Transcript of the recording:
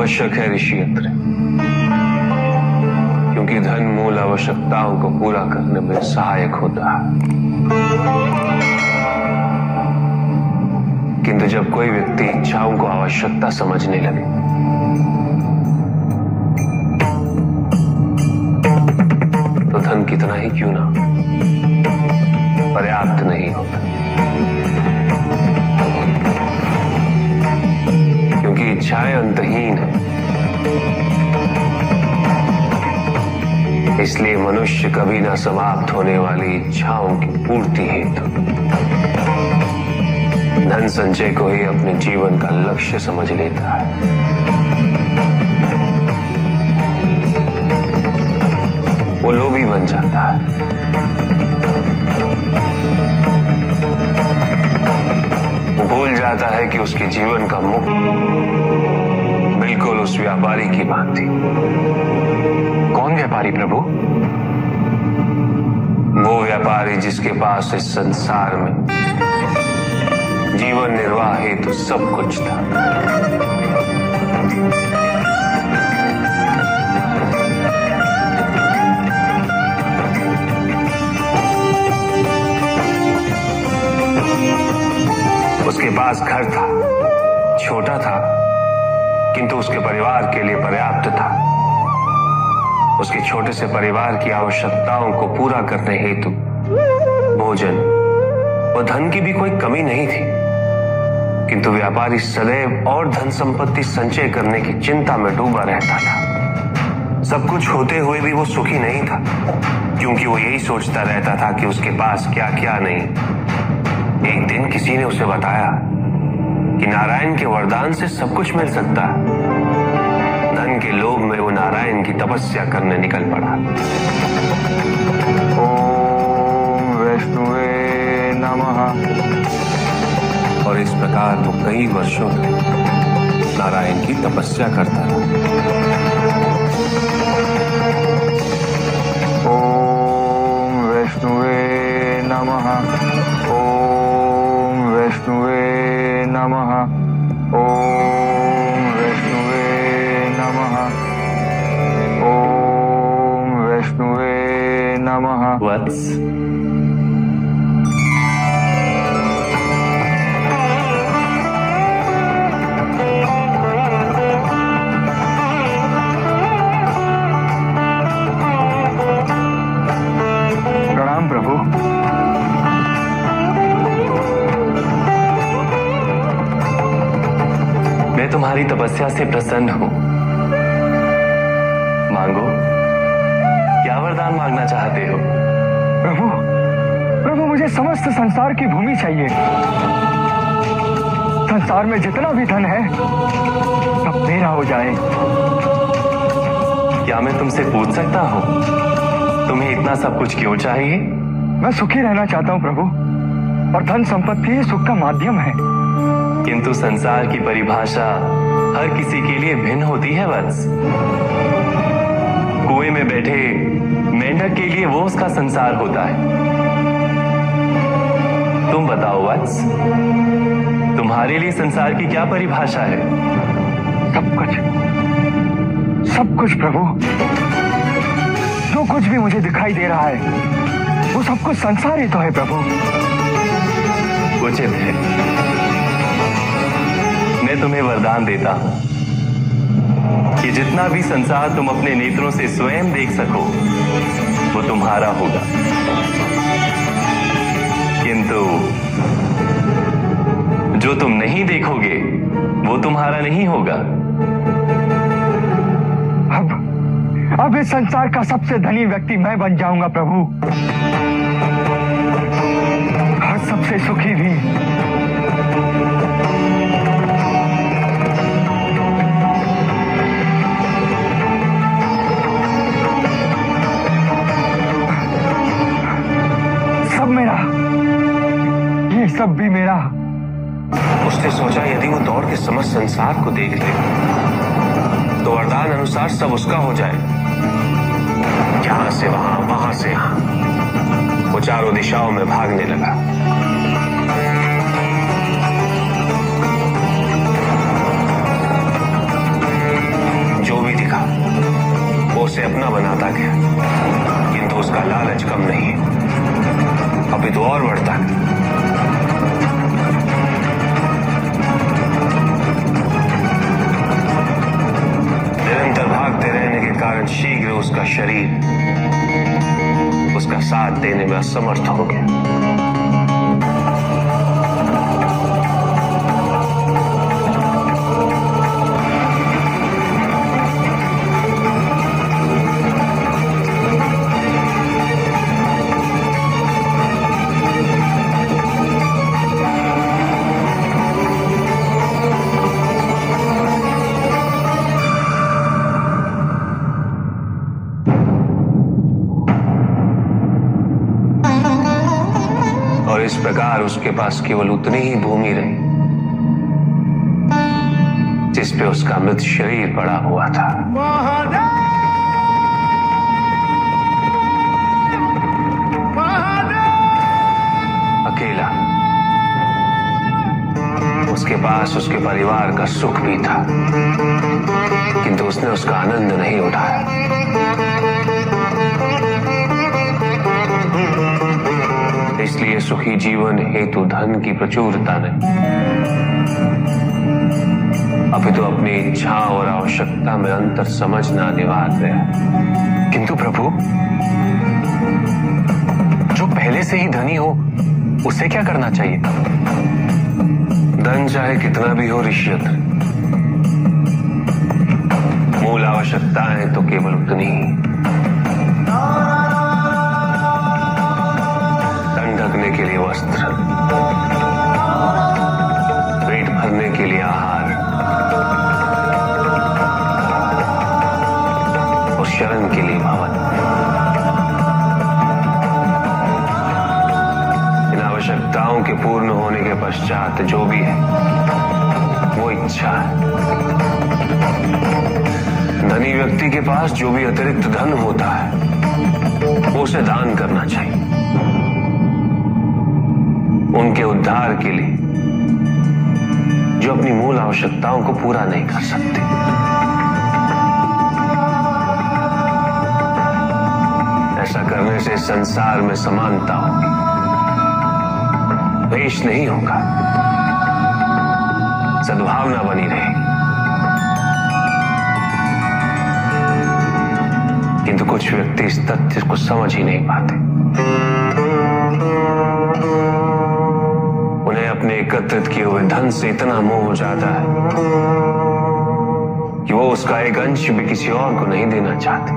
आवश्यक है ऋषि यंत्र, क्योंकि धन मूल आवश्यकताओं को पूरा करने में सहायक होता है। किंतु जब कोई व्यक्ति इच्छाओं को आवश्यकता समझने लगे तो धन कितना ही क्यों ना पर्याप्त नहीं होता, क्योंकि इच्छाएं अंतहीन है। इसलिए मनुष्य कभी ना समाप्त होने वाली इच्छाओं की पूर्ति हेतु धन संचय को ही अपने जीवन का लक्ष्य समझ लेता है। वो लोभी बन जाता है। वो भूल जाता है कि उसके जीवन का मुख्य बिल्कुल उस व्यापारी की बात थी। कौन व्यापारी प्रभु? वो व्यापारी जिसके पास इस संसार में जीवन निर्वाह हेतु सब कुछ था। उसके पास घर था, छोटा था, किंतु उसके परिवार के लिए पर्याप्त था। उसके छोटे से परिवार की आवश्यकताओं को पूरा करने हेतु भोजन व धन की भी कोई कमी नहीं थी। किंतु व्यापारी सदैव और धन संपत्ति संचय करने की चिंता में डूबा रहता था। सब कुछ होते हुए भी वो सुखी नहीं था, क्योंकि वो यही सोचता रहता था कि उसके पास क्या क्या नहीं। एक दिन किसी ने उसे बताया कि नारायण के वरदान से सब कुछ मिल सकता है। धन के लोभ में वो नारायण की तपस्या करने निकल पड़ा। ओम वैष्णवे नमः। और इस प्रकार वो कई वर्षों तक नारायण की तपस्या करता रहा। ओम वैष्णवे नमः। ओम वैष्णवे नमः। ओम वैष्णवे नमः। ओम वैष्णवे नमः। वत्स, प्रणाम प्रभु। मैं तुम्हारी तपस्या से प्रसन्न हूं। मांगो, क्या वरदान मांगना चाहते हो? प्रभु, प्रभु मुझे समस्त संसार की भूमि चाहिए। संसार में जितना भी धन है सब मेरा हो जाए। क्या मैं तुमसे पूछ सकता हूं, तुम्हें इतना सब कुछ क्यों चाहिए? मैं सुखी रहना चाहता हूँ प्रभु, और धन संपत्ति सुख का माध्यम है। किंतु संसार की परिभाषा हर किसी के लिए भिन्न होती है वत्स। कुएं में बैठे मेंढक के लिए वो उसका संसार होता है। तुम बताओ वत्स, तुम्हारे लिए संसार की क्या परिभाषा है? सब कुछ प्रभु। जो कुछ भी मुझे दिखाई दे रहा है वो सब कुछ संसार ही तो है प्रभु। उचित है, मैं तुम्हें वरदान देता हूं कि जितना भी संसार तुम अपने नेत्रों से स्वयं देख सको वो तुम्हारा होगा, किंतु जो तुम नहीं देखोगे वो तुम्हारा नहीं होगा। अब इस संसार का सबसे धनी व्यक्ति मैं बन जाऊंगा प्रभु, और सबसे सुखी भी। सब मेरा, ये सब भी मेरा। उसने सोचा यदि वो दौड़ के समस्त संसार को देख ले तो वरदान अनुसार सब उसका हो जाए। यहां से वहां, वहां से यहां वो चारों दिशाओं में भागने लगा। लालच कम नहीं है, अभी तो और बढ़ता है। निरंतर भागते रहने के कारण शीघ्र उसका शरीर उसका साथ देने में असमर्थ हो गया। और इस प्रकार उसके पास केवल उतनी ही भूमि रही जिस पे उसका मृत शरीर पड़ा हुआ था। अकेला। उसके पास उसके परिवार का सुख भी था, किंतु उसने उसका आनंद नहीं उठाया। इसलिए सुखी जीवन हेतु धन की प्रचुरता नहीं, अभी तो अपनी इच्छा और आवश्यकता में अंतर समझना अनिवार्य है। किंतु प्रभु, जो पहले से ही धनी हो उसे क्या करना चाहिए? धन चाहे कितना भी हो ऋषियत्र, मूल आवश्यकताएं तो केवल उतनी ही। ढकने के लिए वस्त्र, पेट भरने के लिए आहार और शरण के लिए भवन। इन आवश्यकताओं के पूर्ण होने के पश्चात जो भी है वो इच्छा है। धनी व्यक्ति के पास जो भी अतिरिक्त धन होता है वो उसे दान करना चाहिए, उनके उद्धार के लिए जो अपनी मूल आवश्यकताओं को पूरा नहीं कर सकते। ऐसा करने से संसार में समानता होगी, द्वेष नहीं होगा, सद्भावना बनी रहेगी। किंतु कुछ व्यक्ति इस तथ्य को समझ ही नहीं पाते। अपने एकत्रित किए हुए धन से इतना मोह हो जाता है कि वो उसका एक अंश भी किसी और को नहीं देना चाहते।